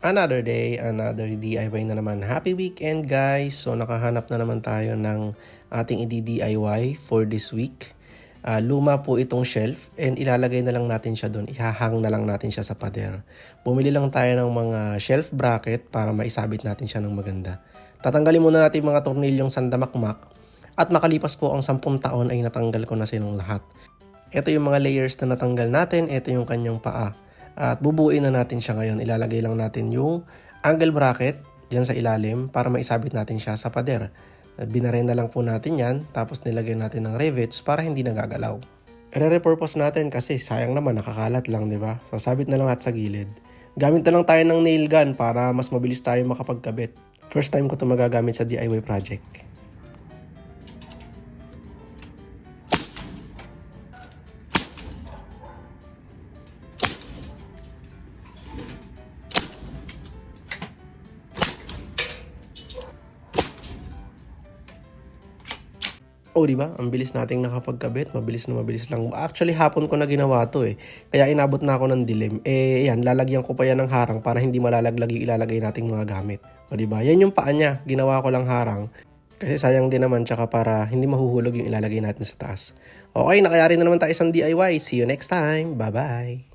Another day, another DIY na naman. Happy weekend guys! So nakahanap na naman tayo ng ating i-DIY for this week. Luma po itong shelf and ilalagay na lang natin siya doon. Ihahang na lang natin siya sa pader. Bumili lang tayo ng mga shelf bracket para maisabit natin siya ng maganda. Tatanggalin muna natin mga tornilyong sandamakmak at makalipas po ang 10 taon ay natanggal ko na silang lahat. Ito yung mga layers na natanggal natin. Ito yung kanyang paa. At bubuuin na natin siya ngayon. Ilalagay lang natin yung angle bracket dyan sa ilalim para maisabit natin siya sa pader. Binarena lang po natin yan, tapos nilagay natin ng rivets para hindi nagagalaw. I-repurpose natin kasi sayang naman nakakalat lang, di ba? So sabit na lang at sa gilid. Gamit na lang tayo ng nail gun para mas mabilis tayo makapagkabit. First time ko ito magagamit sa DIY project. Oh, di ba? Ang bilis nating nakapagkabit, mabilis lang. Actually, hapon ko na ginawa 'to eh. Kaya inabot na ako ng dilim. Yan, lalagyan ko pa yan ng harang para hindi malalaglag yung ilalagay nating mga gamit. O di ba? Yan yung paa niya. Ginawa ko lang harang. Kasi sayang din naman tsaka para hindi mahuhulog yung ilalagay natin sa taas. Okay, nakayari na naman tayo isang DIY. See you next time. Bye-bye.